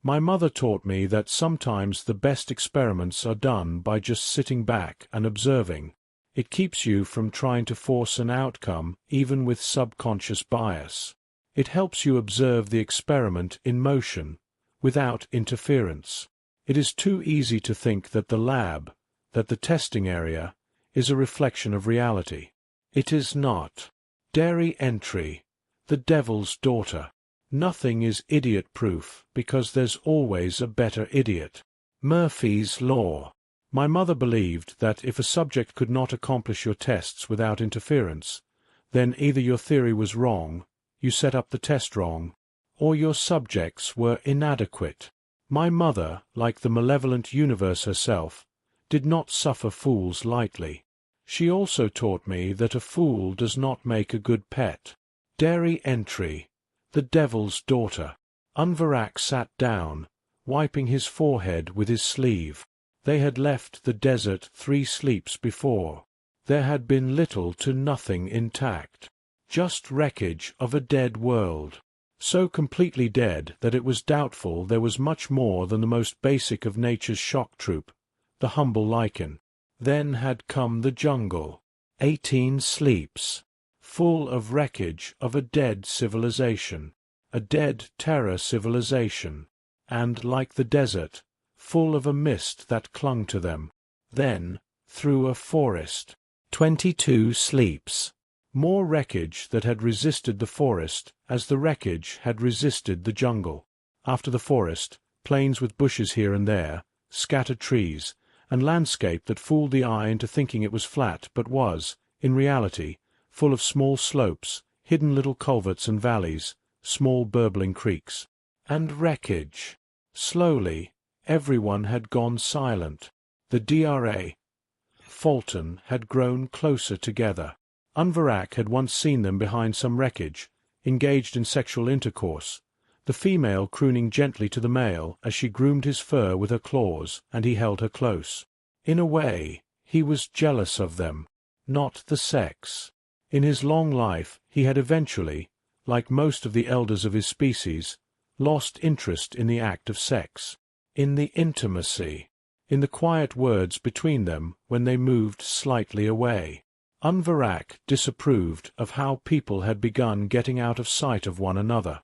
My mother taught me that sometimes the best experiments are done by just sitting back and observing. It keeps you from trying to force an outcome, even with subconscious bias. It helps you observe the experiment in motion, without interference. It is too easy to think that the lab, that the testing area, is a reflection of reality. It is not. Dairy entry. The devil's daughter. Nothing is idiot-proof because there's always a better idiot. Murphy's Law. My mother believed that if a subject could not accomplish your tests without interference, then either your theory was wrong, you set up the test wrong, or your subjects were inadequate. My mother, like the malevolent universe herself, did not suffer fools lightly. She also taught me that a fool does not make a good pet. Dairy entry. The devil's daughter. Unvarak sat down, wiping his forehead with his sleeve. They had left the desert 3 sleeps before. There had been little to nothing intact. Just wreckage of a dead world. So completely dead that it was doubtful there was much more than the most basic of nature's shock troop, the humble lichen. Then had come the jungle. 18 sleeps. Full of wreckage of a dead civilization, a dead terror civilization, and, like the desert, full of a mist that clung to them. Then, through a forest. 22 sleeps. More wreckage that had resisted the forest as the wreckage had resisted the jungle. After the forest, plains with bushes here and there, scattered trees, and landscape that fooled the eye into thinking it was flat but was, in reality, full of small slopes, hidden little culverts and valleys, small burbling creeks. And wreckage. Slowly, everyone had gone silent. The DRA, Fulton, had grown closer together. Unvarak had once seen them behind some wreckage, engaged in sexual intercourse, the female crooning gently to the male as she groomed his fur with her claws, and he held her close. In a way, he was jealous of them, not the sex. In his long life he had eventually, like most of the elders of his species, lost interest in the act of sex, in the intimacy, in the quiet words between them when they moved slightly away. Unvarak disapproved of how people had begun getting out of sight of one another.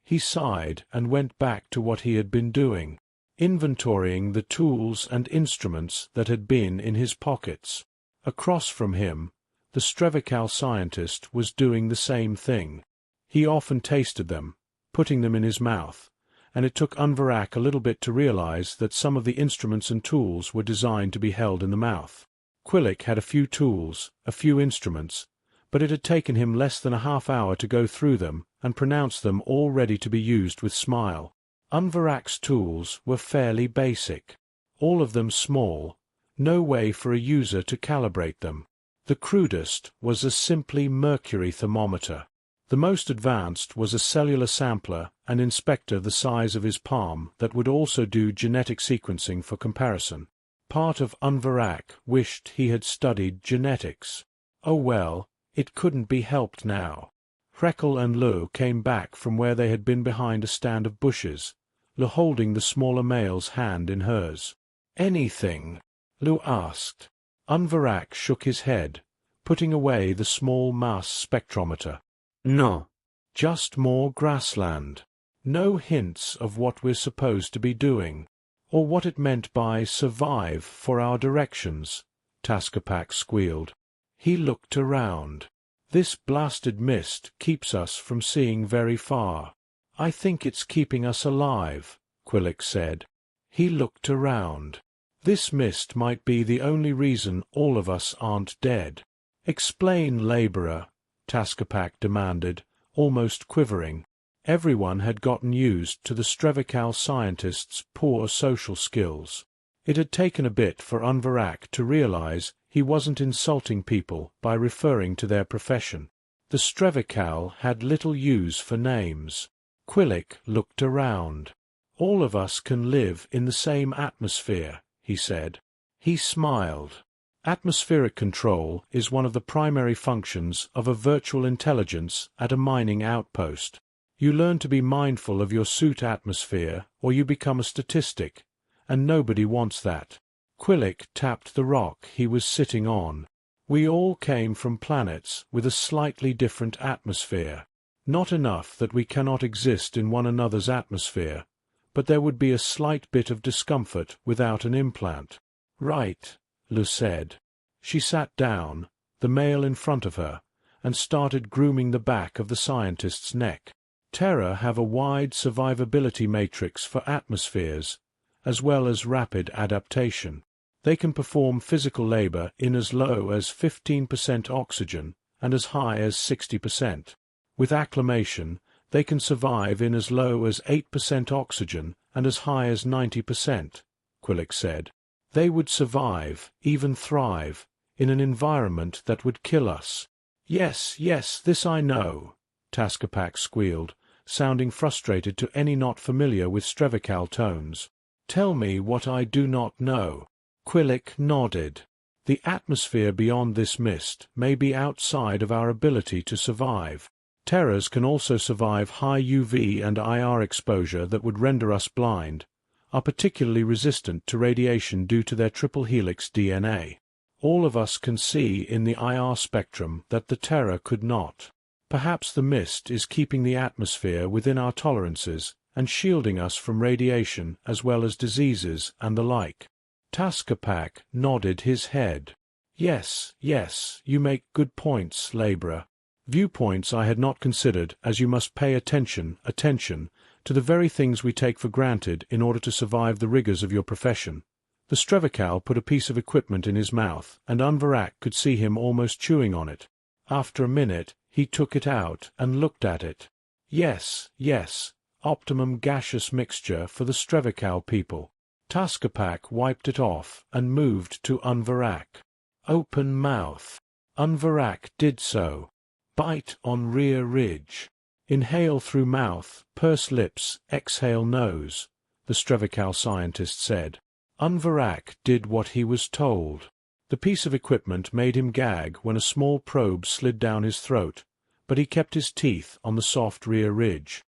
He sighed and went back to what he had been doing, inventorying the tools and instruments that had been in his pockets. Across from him, the Ch.25 scientist was doing the same thing. He often tasted them, putting them in his mouth, and it took Unvarak a little bit to realize that some of the instruments and tools were designed to be held in the mouth. Quillick had a few tools, a few instruments, but it had taken him less than a half-hour to go through them and pronounce them all ready to be used with smile. Unvarak's tools were fairly basic, all of them small, no way for a user to calibrate them. The crudest was a simply mercury thermometer. The most advanced was a cellular sampler and inspector the size of his palm that would also do genetic sequencing for comparison. Part of Unvarak wished he had studied genetics. Oh well, it couldn't be helped now. Hrekel and Lu came back from where they had been behind a stand of bushes, Lu holding the smaller male's hand in hers. "Anything?" Lu asked. Unvarak shook his head, putting away the small mass spectrometer. "No. Just more grassland. No hints of what we're supposed to be doing, or what it meant by survive for our directions," Taskapak squealed. He looked around. "This blasted mist keeps us from seeing very far." "I think it's keeping us alive," Quillick said. He looked around. "This mist might be the only reason all of us aren't dead." "Explain, laborer," Taskapak demanded, almost quivering. Everyone had gotten used to the Ch.25 scientist's poor social skills. It had taken a bit for Unvarak to realize he wasn't insulting people by referring to their profession. The Ch.25 had little use for names. Quillick looked around. "All of us can live in the same atmosphere," he said. He smiled. Atmospheric control is one of the primary functions of a virtual intelligence at a mining outpost. You learn to be mindful of your suit atmosphere, or you become a statistic, and nobody wants that. Quillick tapped the rock he was sitting on. We all came from planets with a slightly different atmosphere. Not enough that we cannot exist in one another's atmosphere, but there would be a slight bit of discomfort without an implant. Right, Lu said. She sat down, the male in front of her, and started grooming the back of the scientist's neck. Terra have a wide survivability matrix for atmospheres, as well as rapid adaptation. They can perform physical labor in as low as 15% oxygen and as high as 60%. With acclimation, they can survive in as low as 8% oxygen and as high as 90%, Quillick said. They would survive, even thrive, in an environment that would kill us. Yes, yes, this I know, Tascapac squealed, sounding frustrated to any not familiar with Strevical tones. Tell me what I do not know. Quillick nodded. The atmosphere beyond this mist may be outside of our ability to survive. Terras can also survive high UV and IR exposure that would render us blind, are particularly resistant to radiation due to their triple helix DNA. All of us can see in the IR spectrum that the Terra could not. Perhaps the mist is keeping the atmosphere within our tolerances and shielding us from radiation as well as diseases and the like. Tascapac nodded his head. Yes, yes, you make good points, laborer. Viewpoints I had not considered, as you must pay attention, to the very things we take for granted in order to survive the rigors of your profession. The Strevical put a piece of equipment in his mouth, and Unvarak could see him almost chewing on it. After a minute, he took it out and looked at it. Yes, yes, optimum gaseous mixture for the Strevical people. Tascapac wiped it off and moved to Unvarak. Open mouth. Unvarak did so. Bite on rear ridge. Inhale through mouth, purse lips, exhale nose, the Strevical scientist said. Unvarak did what he was told. The piece of equipment made him gag when a small probe slid down his throat, but he kept his teeth on the soft rear ridge.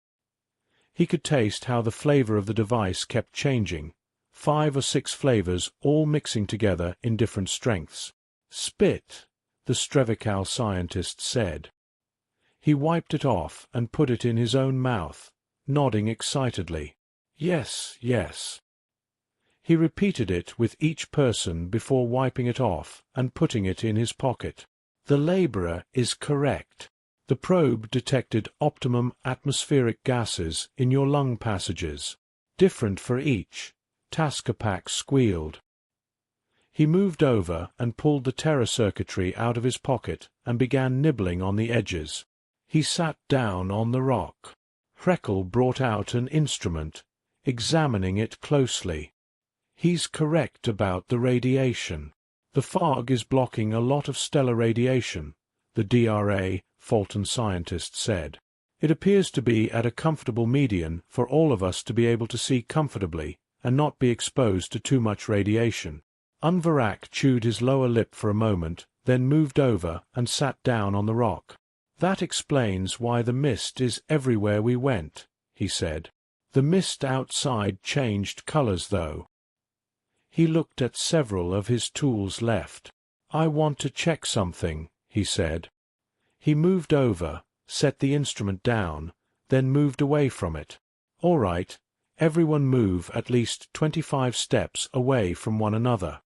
He could taste how the flavor of the device kept changing, 5 or 6 flavors all mixing together in different strengths. Spit, the Strevical scientist said. He wiped it off and put it in his own mouth, nodding excitedly. Yes, yes. He repeated it with each person before wiping it off and putting it in his pocket. The laborer is correct. The probe detected optimum atmospheric gases in your lung passages. Different for each, Tascapac squealed. He moved over and pulled the Terra circuitry out of his pocket and began nibbling on the edges. He sat down on the rock. Hrekel brought out an instrument, examining it closely. He's correct about the radiation. The fog is blocking a lot of stellar radiation, the DRA Fulton scientist said. It appears to be at a comfortable median for all of us to be able to see comfortably and not be exposed to too much radiation. Unvarak chewed his lower lip for a moment, then moved over and sat down on the rock. That explains why the mist is everywhere we went, he said. The mist outside changed colors, though. He looked at several of his tools left. I want to check something, he said. He moved over, set the instrument down, then moved away from it. All right, everyone move at least 25 steps away from one another.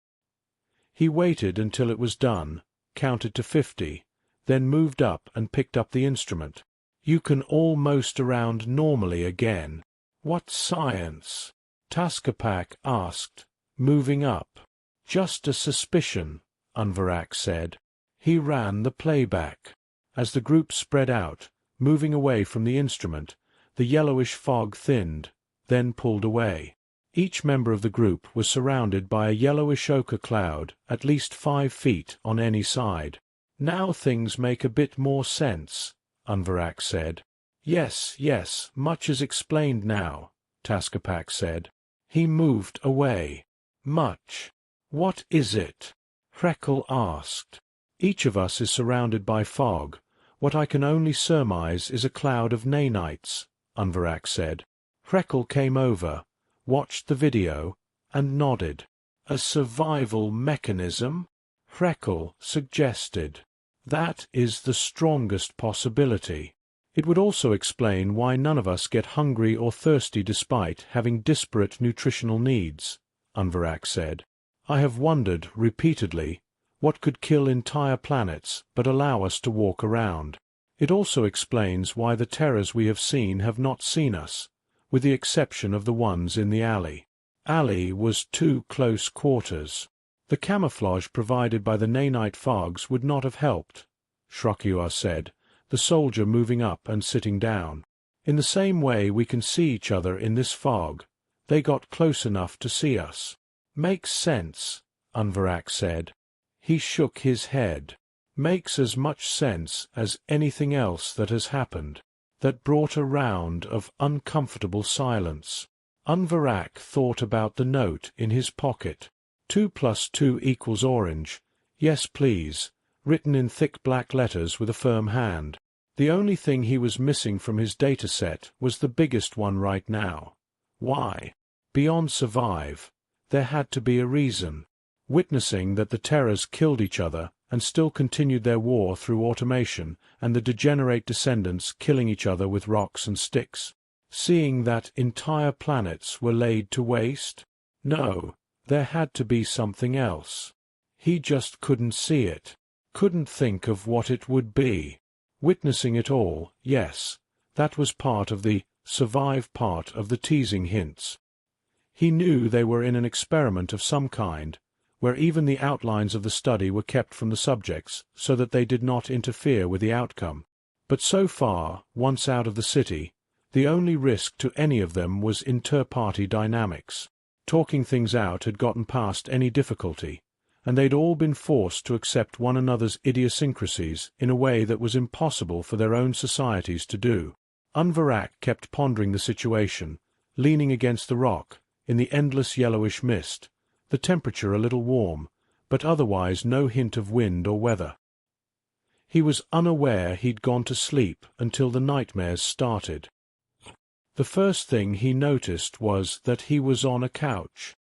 He waited until it was done, counted to 50, then moved up and picked up the instrument. You can almost around normally again. What science? Tascapac asked, moving up. Just a suspicion, Unvarak said. He ran the playback. As the group spread out, moving away from the instrument, the yellowish fog thinned, then pulled away. Each member of the group was surrounded by a yellowish ochre cloud at least 5 feet on any side. Now things make a bit more sense, Unvarak said. Yes, yes, much is explained now, Tascapac said. He moved away. Much. What is it? Hrekel asked. Each of us is surrounded by fog, What I can only surmise is a cloud of nanites, Unvarak said. Hrekkle came over, watched the video, and nodded. A survival mechanism? Hrekkle suggested. That is the strongest possibility. It would also explain why none of us get hungry or thirsty despite having disparate nutritional needs, Unvarak said. I have wondered repeatedly what could kill entire planets but allow us to walk around. It also explains why the terrors we have seen have not seen us, with the exception of the ones in the alley. Alley was too close quarters. The camouflage provided by the nanite fogs would not have helped, Ch.25 said, the soldier moving up and sitting down. In the same way we can see each other in this fog, they got close enough to see us. Makes sense, Unvarak said. He shook his head. Makes as much sense as anything else that has happened. That brought a round of uncomfortable silence. Unvarak thought about the note in his pocket. 2 + 2 = orange. Yes, please, written in thick black letters with a firm hand. The only thing he was missing from his data set was the biggest one right now. Why? Beyond survive, there had to be a reason. Witnessing that the terrors killed each other and still continued their war through automation and the degenerate descendants killing each other with rocks and sticks. Seeing that entire planets were laid to waste? No, there had to be something else. He just couldn't see it. Couldn't think of what it would be. Witnessing it all, yes, that was part of the survive part of the teasing hints. He knew they were in an experiment of some kind, where even the outlines of the study were kept from the subjects so that they did not interfere with the outcome. But so far, once out of the city, the only risk to any of them was inter-party dynamics. Talking things out had gotten past any difficulty, and they'd all been forced to accept one another's idiosyncrasies in a way that was impossible for their own societies to do. Unvarak kept pondering the situation, leaning against the rock, in the endless yellowish mist, the temperature a little warm, but otherwise no hint of wind or weather. He was unaware he'd gone to sleep until the nightmares started. The first thing he noticed was that he was on a couch.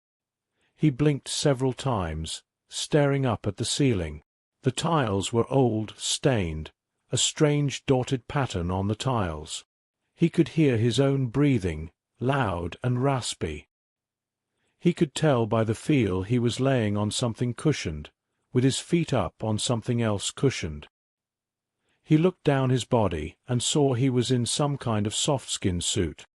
He blinked several times, staring up at the ceiling. The tiles were old, stained, a strange dotted pattern on the tiles. He could hear his own breathing, loud and raspy. He could tell by the feel he was laying on something cushioned, with his feet up on something else cushioned. He looked down his body and saw he was in some kind of soft-skin suit.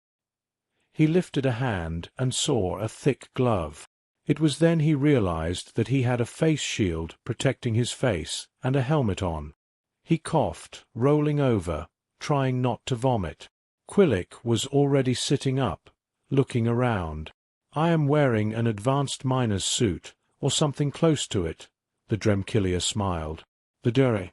He lifted a hand and saw a thick glove. It was then he realized that he had a face shield protecting his face and a helmet on. He coughed, rolling over, trying not to vomit. Quillick was already sitting up, looking around. "I am wearing an advanced miner's suit, or something close to it," the Dremkillia smiled. The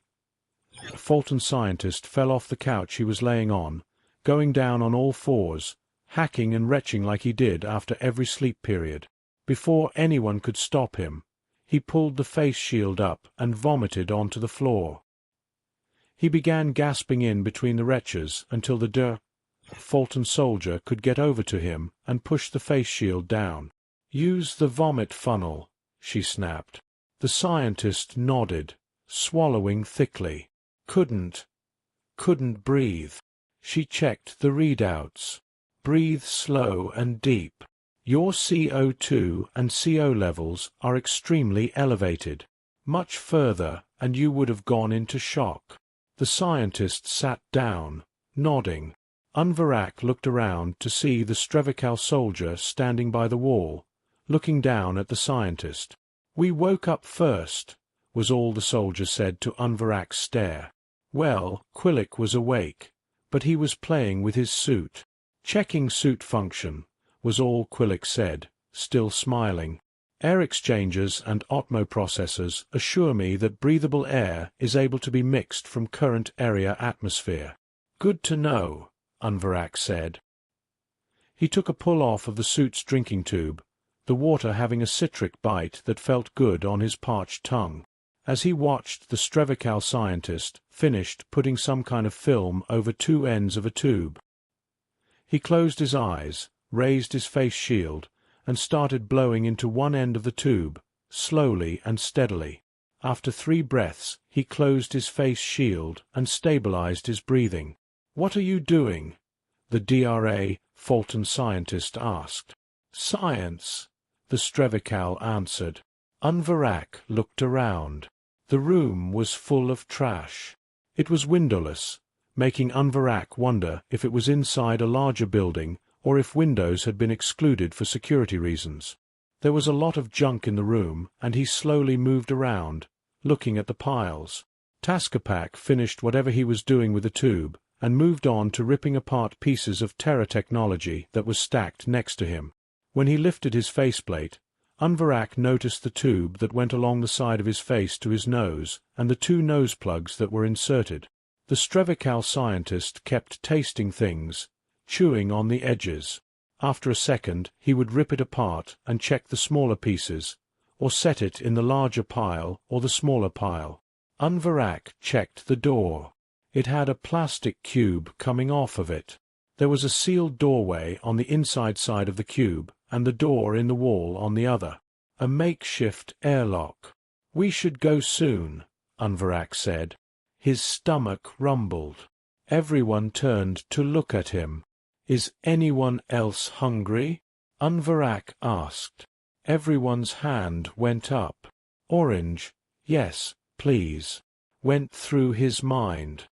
Fulton scientist fell off the couch he was laying on, going down on all fours, hacking and retching like he did after every sleep period. Before anyone could stop him, he pulled the face shield up and vomited onto the floor. He began gasping in between the retches until the Fulton soldier could get over to him and push the face shield down. "Use the vomit funnel," she snapped. The scientist nodded, swallowing thickly. Couldn't breathe. She checked the readouts. "Breathe slow and deep. Your CO2 and CO levels are extremely elevated. Much further and you would have gone into shock." The scientist sat down, nodding. Unvarak looked around to see the Strevikal soldier standing by the wall, looking down at the scientist. "We woke up first," was all the soldier said to Unvarak's stare. Well, Quillick was awake, but he was playing with his suit. "Checking suit function," was all Quillick said, still smiling. "Air exchangers and Otmo processors assure me that breathable air is able to be mixed from current area atmosphere." "Good to know," Unvarak said. He took a pull off of the suit's drinking tube, the water having a citric bite that felt good on his parched tongue. As he watched, the Ch.25 scientist finished putting some kind of film over two ends of a tube. He closed his eyes, raised his face shield, and started blowing into one end of the tube, slowly and steadily. After 3 breaths, he closed his face shield and stabilized his breathing. "What are you doing?" the DRA Fulton scientist asked. "Science," the Ch.25 answered. Unvarak looked around. The room was full of trash. It was windowless, making Unvarak wonder if it was inside a larger building or if windows had been excluded for security reasons. There was a lot of junk in the room, and he slowly moved around, looking at the piles. Taskapak finished whatever he was doing with the tube and moved on to ripping apart pieces of Terra technology that was stacked next to him. When he lifted his faceplate, Unvarak noticed the tube that went along the side of his face to his nose and the 2 nose plugs that were inserted. The Ch.25 scientist kept tasting things, chewing on the edges. After a second, he would rip it apart and check the smaller pieces, or set it in the larger pile or the smaller pile. Unvarak checked the door. It had a plastic cube coming off of it. There was a sealed doorway on the inside side of the cube, and the door in the wall on the other. A makeshift airlock. "We should go soon," Unvarak said. His stomach rumbled. Everyone turned to look at him. "Is anyone else hungry?" Unvarak asked. Everyone's hand went up. "Orange, yes, please," went through his mind.